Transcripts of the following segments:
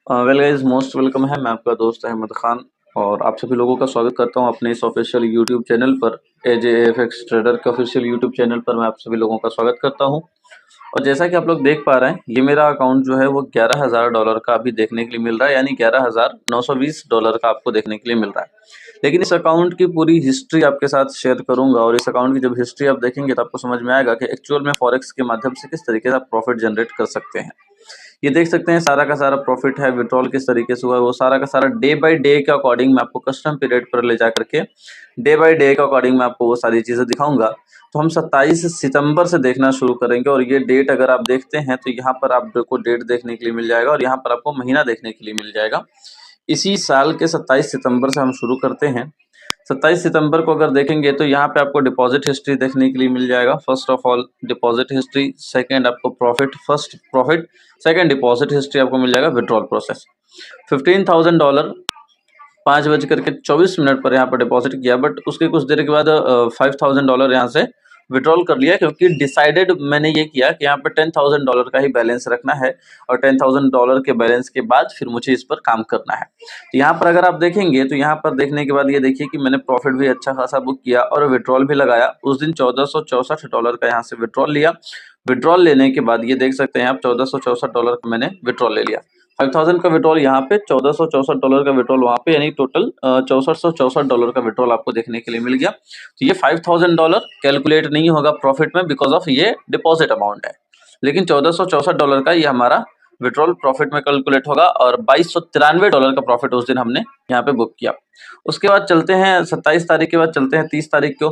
Well guys, most welcome है। मैं आपका दोस्त अहमद खान और आप सभी लोगों का स्वागत करता हूं अपने इस ऑफिशियल यूट्यूब चैनल पर। एजेएफएक्स ट्रेडर के ऑफिशियल यूट्यूब चैनल पर मैं आप सभी लोगों का स्वागत करता हूं। और जैसा कि आप लोग देख पा रहे हैं, ये मेरा अकाउंट जो है वो $11,000 का अभी देखने के लिए मिल रहा है, यानी $11,920 का आपको देखने के लिए मिल रहा है। लेकिन इस अकाउंट की पूरी हिस्ट्री आपके साथ शेयर करूंगा और इस अकाउंट की जब हिस्ट्री आप देखेंगे तो आपको समझ में आएगा कि एक्चुअल में फॉरेक्स के माध्यम से किस तरीके से आप प्रॉफिट जनरेट कर सकते हैं। ये देख सकते हैं सारा का सारा प्रॉफिट है, विड्रॉल किस तरीके से हुआ है वो सारा का सारा डे बाय डे के अकॉर्डिंग मैं आपको कस्टम पीरियड पर ले जा करके डे बाय डे के अकॉर्डिंग मैं आपको वो सारी चीजें दिखाऊंगा। तो हम 27 सितंबर से देखना शुरू करेंगे और ये डेट अगर आप देखते हैं तो यहाँ पर आपको डेट देखने के लिए मिल जाएगा और यहाँ पर आपको महीना देखने के लिए मिल जाएगा। इसी साल के 27 सितंबर से हम शुरू करते हैं। 27 सितंबर को अगर देखेंगे तो यहाँ पे आपको डिपॉजिट हिस्ट्री देखने के लिए मिल जाएगा। First of all deposit history, second आपको profit, first profit, second deposit history आपको मिल जाएगा। विड्रॉल प्रोसेस $15,000 5:24 पर यहाँ पर डिपॉजिट किया, बट उसके कुछ देर के बाद $5,000 यहाँ से विड्रॉल कर लिया, क्योंकि डिसाइडेड मैंने ये किया कि यहाँ पर $10,000 का ही बैलेंस रखना है और $10,000 के बैलेंस के बाद फिर मुझे इस पर काम करना है। तो यहाँ पर अगर आप देखेंगे तो यहाँ पर देखने के बाद ये देखिए कि मैंने प्रॉफिट भी अच्छा खासा बुक किया और विड्रॉल भी लगाया। उस दिन $1,464 का यहाँ से विड्रॉल लिया। विड्रॉल लेने के बाद ये देख सकते हैं आप $1,464 का मैंने विड्रॉल ले लिया। 5,000 का विड्रॉल यहाँ पे, $1,464 का विड्रॉल वहाँ पे, यानी टोटल $6,464 का विड्रॉल आपको देखने के लिए मिल गया। तो ये $5,000 कैलकुलेट नहीं होगा प्रॉफिट में, बिकॉज ऑफ ये डिपॉजिट अमाउंट है, लेकिन $1,464 का ये हमारा विड्रॉल प्रॉफिट में कैलकुलेट होगा और $2,293 का प्रॉफिट उस दिन हमने यहाँ पे बुक किया। उसके बाद चलते हैं 27 तारीख के बाद चलते हैं 30 तारीख को।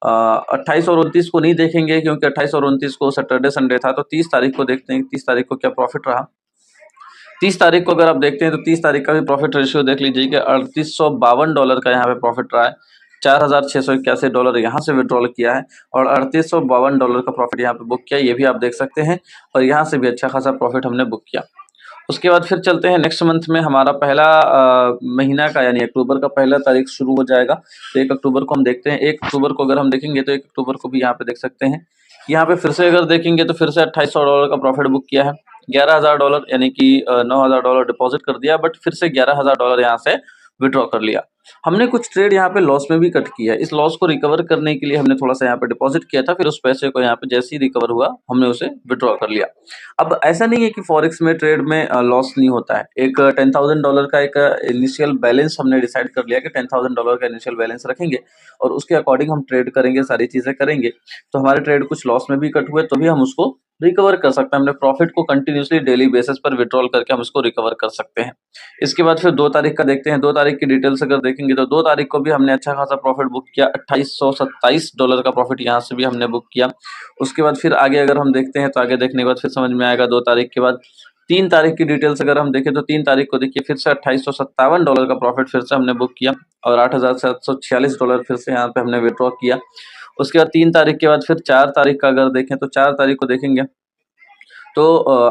28 और 29 को नहीं देखेंगे क्योंकि 28 और 29 को सैटरडे संडे था। तो 30 तारीख को देखते हैं 30 तारीख को क्या प्रॉफिट रहा। 30 तारीख को अगर आप देखते हैं तो 30 तारीख का भी प्रॉफिट रेशियो देख लीजिए कि $3852 का यहाँ पे प्रॉफिट रहा है। $4,681 यहाँ से विड्रॉल किया है और $3852 का प्रॉफिट यहाँ पे बुक किया, ये भी आप देख सकते हैं। और यहाँ से भी अच्छा खासा प्रॉफिट हमने बुक किया। उसके बाद फिर चलते हैं नेक्स्ट मंथ में, हमारा पहला महीना का यानी अक्टूबर का पहला तारीख शुरू हो जाएगा। तो 1 अक्टूबर को हम देखते हैं। 1 अक्टूबर को अगर हम देखेंगे तो 1 अक्टूबर को भी यहाँ पे देख सकते हैं। यहाँ पे फिर से अगर देखेंगे तो फिर से $2,800 का प्रॉफिट बुक किया है। $11,000 यानी कि $9,000 डिपॉजिट कर दिया, बट फिर से $11,000 यहाँ से विड्रॉ कर लिया। हमने कुछ ट्रेड यहाँ पे लॉस में भी कट किया। इस लॉस को रिकवर करने के लिए हमने थोड़ा सा यहाँ पे डिपॉजिट किया था, फिर उस पैसे को यहाँ पे जैसे ही रिकवर हुआ हमने उसे विड्रॉ कर लिया। अब ऐसा नहीं है कि फॉरेक्स में ट्रेड में लॉस नहीं होता है। एक $10,000 का एक इनिशियल बैलेंस हमने डिसाइड कर लिया कि $10,000 का इनिशियल बैलेंस रखेंगे और उसके अकॉर्डिंग हम ट्रेड करेंगे, सारी चीजें करेंगे। तो हमारे ट्रेड कुछ लॉस में भी कट हुए तो भी हम उसको रिकवर कर सकते हैं। हमने प्रॉफिट को कंटिन्यूसली डेली बेसिस पर विड्रॉल करके हम इसको रिकवर कर सकते हैं। इसके बाद फिर 2 तारीख का देखते हैं। 2 तारीख की डिटेल्स अगर देखेंगे तो 2 तारीख को भी हमने अच्छा खासा प्रॉफिट बुक किया। $2,827 का प्रॉफिट यहाँ से भी हमने बुक किया। उसके बाद फिर आगे अगर हम देखते हैं तो आगे देखने के बाद फिर समझ में आएगा 2 तारीख के बाद। 3 तारीख की डिटेल्स अगर हम देखें तो 3 तारीख को देखिए फिर से $2,857 का प्रॉफिट फिर से हमने बुक किया और $8,746 फिर से यहाँ पे हमने विड्रॉ किया। उसके बाद 3 तारीख के बाद फिर 4 तारीख का अगर देखें तो 4 तारीख को देखेंगे तो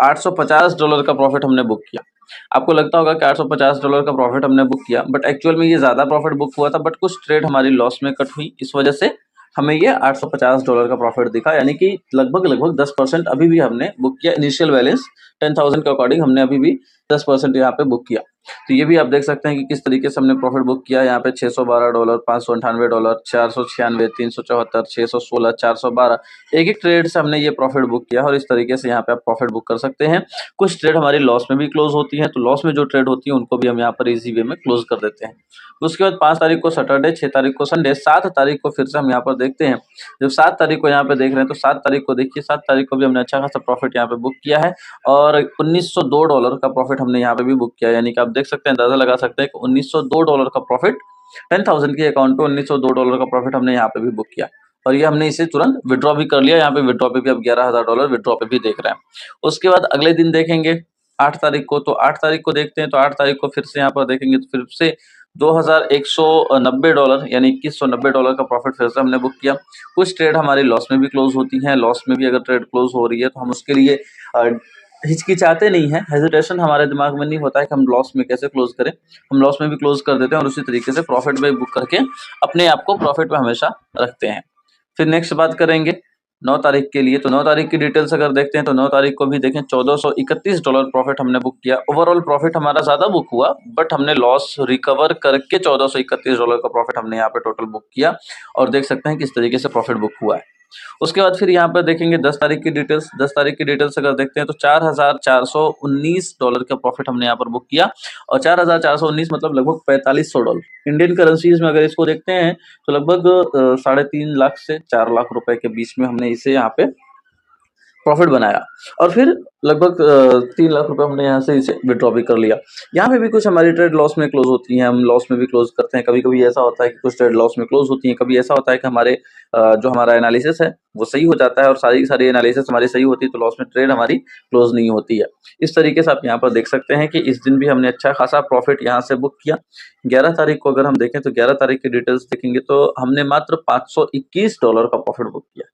$850 का प्रॉफिट हमने बुक किया। आपको लगता होगा कि $850 का प्रॉफिट हमने बुक किया, बट एक्चुअल में ये ज्यादा प्रॉफिट बुक हुआ था, बट कुछ ट्रेड हमारी लॉस में कट हुई, इस वजह से हमें ये $850 का प्रॉफिट दिखा, यानी कि लगभग 10% अभी भी हमने बुक किया। इनिशियल बैलेंस 10,000 के अकॉर्डिंग हमने अभी भी 10% यहाँ पे बुक किया। तो ये भी आप देख सकते हैं कि किस तरीके से हमने प्रॉफिट बुक किया। यहाँ पे $612, $598, $496, $374, $616, $412, एक एक ट्रेड से हमने ये प्रॉफिट बुक किया और इस तरीके से यहाँ पे आप प्रॉफिट बुक कर सकते हैं। कुछ ट्रेड हमारी लॉस में भी क्लोज होती है, तो लॉस में जो ट्रेड होती है उनको भी हम यहाँ पर इजी वे में क्लोज कर देते हैं। उसके बाद 5 तारीख को सैटरडे, 6 तारीख को संडे, 7 तारीख को फिर से हम यहाँ पर देखते हैं। जब 7 तारीख को यहाँ पे देख रहे हैं तो 7 तारीख को देखिए, 7 तारीख को भी हमने अच्छा खासा प्रॉफिट यहाँ पे बुक किया है और $1,902 का प्रॉफिट हमने यहाँ पे भी बुक किया है। यानी कि आप देख सकते हैं, अंदाजा लगा सकते हैं कि $1,902 का प्रॉफिट 10,000 के अकाउंट पे $1,902 का प्रॉफिट हमने यहाँ पे भी बुक किया और ये हमने इसे तुरंत विड्रॉ भी कर लिया। यहाँ पे विड्रॉ पे भी अब $11,000 विड्रॉ पे भी देख रहे हैं। उसके बाद अगले दिन देखेंगे 8 तारीख को, तो 8 तारीख को देखते हैं तो 8 तारीख को फिर से यहाँ पर देखेंगे तो फिर से $2,190 यानी $2,190 का प्रॉफिट फिर से हमने बुक किया। कुछ ट्रेड हमारी लॉस में भी क्लोज होती हैं। लॉस में भी अगर ट्रेड क्लोज हो रही है तो हम उसके लिए हिचकिचाते नहीं है, हेजिटेशन हमारे दिमाग में नहीं होता है कि हम लॉस में कैसे क्लोज करें। हम लॉस में भी क्लोज कर देते हैं और उसी तरीके से प्रॉफिट में बुक करके अपने आप को प्रॉफिट में हमेशा रखते हैं। फिर नेक्स्ट बात करेंगे 9 तारीख के लिए। तो 9 तारीख की डिटेल्स अगर देखते हैं तो 9 तारीख को भी देखें $1431 प्रॉफिट हमने बुक किया। ओवरऑल प्रॉफिट हमारा ज़्यादा बुक हुआ, बट हमने लॉस रिकवर करके $1431 का प्रॉफिट हमने यहाँ पे टोटल बुक किया और देख सकते हैं किस तरीके से प्रॉफिट बुक हुआ है। उसके बाद फिर यहाँ पर देखेंगे 10 तारीख की डिटेल्स। 10 तारीख की डिटेल्स अगर देखते हैं तो $4,419 का प्रॉफिट हमने यहाँ पर बुक किया और 4,419 मतलब लगभग $4,500। इंडियन करेंसीज में अगर इसको देखते हैं तो लगभग 3.5 लाख से 4 लाख रुपए के बीच में हमने इसे यहाँ पे प्रॉफिट बनाया और फिर लगभग 3 लाख रुपए हमने यहाँ से इसे विड्रॉ भी कर लिया। यहाँ पे भी कुछ हमारी ट्रेड लॉस में क्लोज होती हैं, हम लॉस में भी क्लोज करते हैं। कभी कभी ऐसा होता है कि कुछ ट्रेड लॉस में क्लोज होती हैं, कभी ऐसा होता है कि हमारे जो हमारा एनालिसिस है वो सही हो जाता है और सारी सारी एनालिसिस हमारी सही होती है तो लॉस में ट्रेड हमारी क्लोज नहीं होती है। इस तरीके से आप यहाँ पर देख सकते हैं कि इस दिन भी हमने अच्छा खासा प्रॉफिट यहाँ से बुक किया। 11 तारीख को अगर हम देखें तो 11 तारीख की डिटेल्स देखेंगे तो हमने मात्र $521 का प्रॉफिट बुक किया।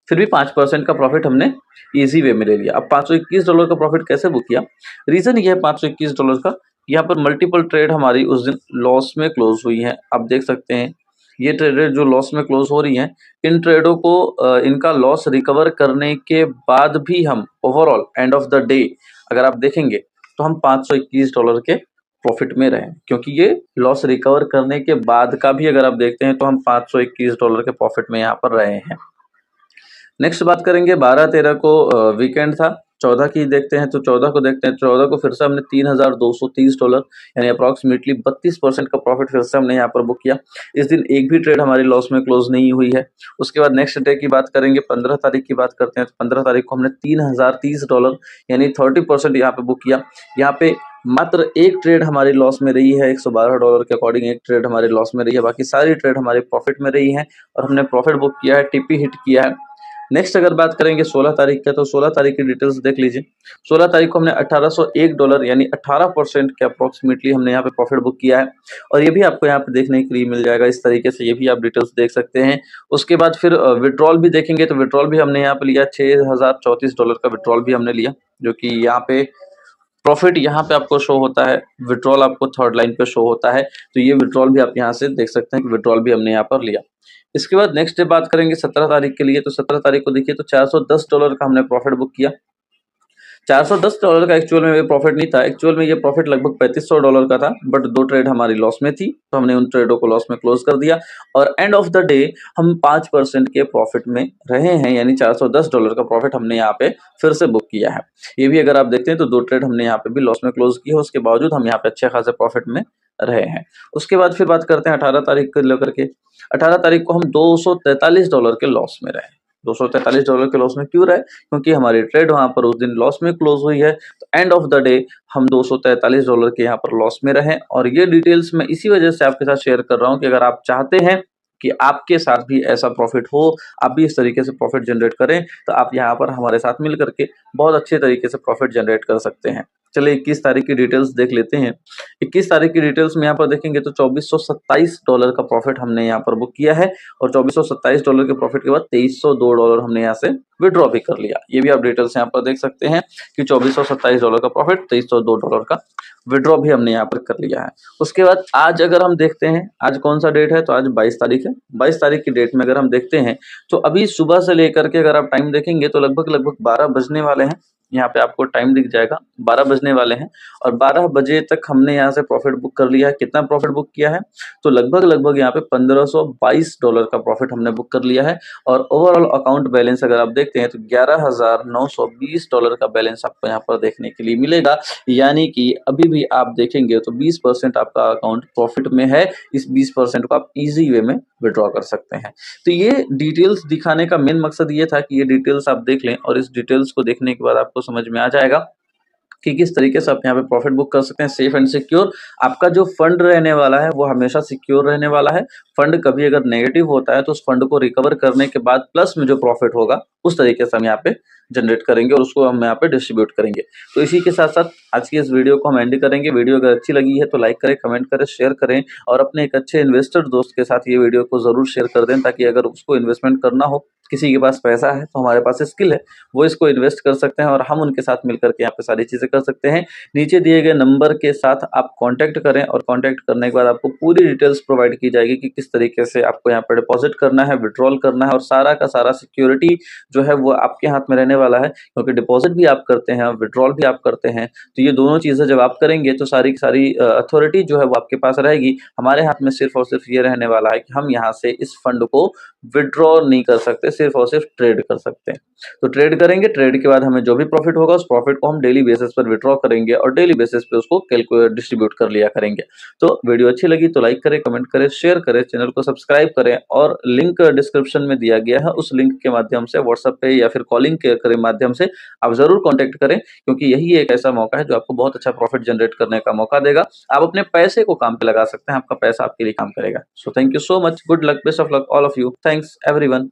फिर भी 5% का प्रॉफिट हमने इजी वे में ले लिया। अब $521 का प्रॉफिट कैसे बुक किया? रीजन ये है $521 का, यहाँ पर मल्टीपल ट्रेड हमारी उस दिन लॉस में क्लोज हुई है। आप देख सकते हैं ये ट्रेडें जो लॉस में क्लोज हो रही हैं, इन ट्रेडों को इनका लॉस रिकवर करने के बाद भी हम overall end of the day अगर आप देखेंगे तो हम $521 के प्रॉफिट में रहे, क्योंकि ये लॉस रिकवर करने के बाद का भी अगर आप देखते हैं तो हम $521 के प्रॉफिट में यहाँ पर रहे हैं। नेक्स्ट बात करेंगे 12-13 को वीकेंड था। 14 की देखते हैं तो 14 को देखते हैं। 14 को फिर से हमने $3,230 यानी अप्रॉक्सीमेटली 32% का प्रॉफिट फिर से हमने यहाँ पर बुक किया। इस दिन एक भी ट्रेड हमारी लॉस में क्लोज नहीं हुई है। उसके बाद नेक्स्ट डे की बात करेंगे, 15 तारीख की बात करते हैं तो 15 तारीख को हमने $3,030 यानी 30% यहाँ पे बुक किया। यहाँ पे मात्र एक ट्रेड हमारी लॉस में रही है, $112 के अकॉर्डिंग एक ट्रेड हमारी लॉस में रही है, बाकी सारी ट्रेड हमारे प्रॉफिट में रही है और हमने प्रॉफिट बुक किया है, टीपी हिट किया है। नेक्स्ट अगर बात करेंगे 16 तारीख का तो 16 तारीख की डिटेल्स देख लीजिए। 16 तारीख को हमने $1,801 यानी 18% के अप्रोक्सीमेटली हमने यहाँ पे प्रॉफिट बुक किया है और ये भी आपको यहाँ पे देखने के लिए मिल जाएगा इस तरीके से, ये भी आप डिटेल्स देख सकते हैं। उसके बाद फिर विड्रॉल भी देखेंगे तो विड्रॉल भी हमने यहाँ पे लिया, $6,034 का विड्रॉल भी हमने लिया, जो कि यहाँ पे प्रॉफिट यहाँ पे आपको शो होता है, विड्रॉल आपको थर्ड लाइन पे शो होता है। तो ये विड्रॉल भी आप यहाँ से देख सकते हैं कि विड्रॉल भी हमने यहाँ पर लिया। इसके बाद नेक्स्ट डे बात करेंगे 17 तारीख के लिए, तो 17 तारीख को देखिए तो $410 का हमने प्रॉफिट बुक किया। $410 का एक्चुअल में ये प्रॉफिट नहीं था, एक्चुअल में ये प्रॉफिट लगभग $3,500 का था, बट 2 ट्रेड हमारी लॉस में थी तो हमने उन ट्रेडों को लॉस में क्लोज कर दिया और एंड ऑफ द डे हम 5% के प्रॉफिट में रहे हैं, यानी $410 का प्रॉफिट हमने यहाँ पे फिर से बुक किया है। ये भी अगर आप देखते हैं तो 2 ट्रेड हमने यहाँ पे भी लॉस में क्लोज किया, उसके बावजूद हम यहाँ पे अच्छे खासे प्रॉफिट में रहे हैं। उसके बाद फिर बात करते हैं 18 तारीख को लेकर के। 18 तारीख को हम $243 के लॉस में रहे। $243 के लॉस में क्यों रहे? क्योंकि हमारी ट्रेड वहां पर उस दिन लॉस में क्लोज हुई है, तो एंड ऑफ द डे हम $243 के यहाँ पर लॉस में रहे। और ये डिटेल्स मैं इसी वजह से आपके साथ शेयर कर रहा हूँ कि अगर आप चाहते हैं कि आपके साथ भी ऐसा प्रॉफिट हो, आप भी इस तरीके से प्रॉफिट जनरेट करें, तो आप यहाँ पर हमारे साथ मिल करके बहुत अच्छे तरीके से प्रॉफिट जनरेट कर सकते हैं। चलिए 21 तारीख की डिटेल्स देख लेते हैं। 21 तारीख की डिटेल्स में यहाँ पर देखेंगे तो $2,427 का प्रॉफिट हमने यहाँ पर बुक किया है और $2,427 के प्रॉफिट के बाद $2,302 हमने यहाँ से विड्रॉ भी कर लिया। ये भी आप डिटेल्स यहाँ पर देख सकते हैं कि $2,427 का प्रॉफिट, $2,302 का विड्रॉ भी हमने यहाँ पर कर लिया है। उसके बाद आज अगर हम देखते हैं, आज कौन सा डेट है, तो आज 22 तारीख है। 22 तारीख की डेट में अगर हम देखते हैं तो अभी सुबह से लेकर के अगर आप टाइम देखेंगे तो लगभग 12 बजने वाले हैं। यहाँ पे आपको टाइम दिख जाएगा, 12 बजने वाले हैं और 12 बजे तक हमने यहाँ से प्रॉफिट बुक कर लिया है। कितना प्रॉफिट बुक किया है? तो लगभग यहाँ पे $1,522 का प्रॉफिट हमने बुक कर लिया है और ओवरऑल अकाउंट बैलेंस अगर आप देखते हैं तो $11,920 का बैलेंस आपको यहाँ पर देखने के लिए मिलेगा। यानी कि अभी भी आप देखेंगे तो 20% आपका अकाउंट प्रॉफिट में है। इस 20% को आप इजी वे में विड्रॉ कर सकते हैं। तो ये डिटेल्स दिखाने का मेन मकसद ये था कि ये डिटेल्स आप देख लें और इस डिटेल्स को देखने के बाद आपको समझ में आ जाएगा कि किस तरीके से आप यहाँ पे प्रॉफिट बुक कर सकते हैं सेफ एंड सिक्योर। आपका जो फंड रहने वाला है वो हमेशा सिक्योर रहने वाला है। फंड कभी अगर नेगेटिव होता है तो उस फंड को रिकवर करने के बाद प्लस में जो प्रॉफिट होगा उस तरीके से हम यहाँ पे जनरेट करेंगे और उसको हम यहाँ पे डिस्ट्रीब्यूट करेंगे। तो इसी के साथ साथ आज की इस वीडियो को हम एंड करेंगे। वीडियो अगर अच्छी लगी है तो लाइक करें, कमेंट करें, शेयर करें और अपने एक अच्छे इन्वेस्टर दोस्त के साथ ये वीडियो को जरूर शेयर कर दें, ताकि अगर उसको इन्वेस्टमेंट करना हो, किसी के पास पैसा है तो हमारे पास स्किल है, वो इसको इन्वेस्ट कर सकते हैं और हम उनके साथ मिलकर के यहाँ पे सारी चीजें कर सकते हैं। नीचे दिए गए नंबर के साथ आप कांटेक्ट करें और कांटेक्ट करने के बाद आपको पूरी डिटेल्स प्रोवाइड की जाएगी कि किस किस तरीके से आपको यहाँ पे डिपॉजिट करना है, विड्रॉल करना है, और सारा का सारा सिक्योरिटी जो है वो आपके हाथ में रहने वाला है, क्योंकि डिपॉजिट भी आप करते हैं, विड्रॉल भी आप करते हैं। तो ये दोनों चीजें जब आप करेंगे तो सारी की सारी अथॉरिटी जो है वो आपके पास रहेगी। हमारे हाथ में सिर्फ और सिर्फ ये रहने वाला है कि हम यहाँ से इस फंड को विड्रॉ नहीं कर सकते, सिर्फ और सिर्फ ट्रेड कर सकते हैं। तो ट्रेड करेंगे, ट्रेड के बाद हमें जो भी प्रॉफिट होगा उस प्रॉफिट को हम डेली बेसिस पर विड्रॉ करेंगे और डेली बेसिस पे उसको कैलकुलेट डिस्ट्रीब्यूट कर लिया करेंगे। तो वीडियो अच्छी लगी तो लाइक करें, कमेंट करें, शेयर करें, चैनल को सब्सक्राइब करें, और लिंक डिस्क्रिप्शन में दिया गया है, उस लिंक के माध्यम से व्हाट्सएप पे या फिर कॉलिंग के माध्यम से आप जरूर कॉन्टेक्ट करें, क्योंकि यही एक ऐसा मौका है जो आपको बहुत अच्छा प्रॉफिट जनरेट करने का मौका देगा। आप अपने पैसे को काम पे लगा सकते हैं, आपका पैसा आपके लिए काम करेगा। So thank you so much, good luck, best of luck all of you, thanks everyone.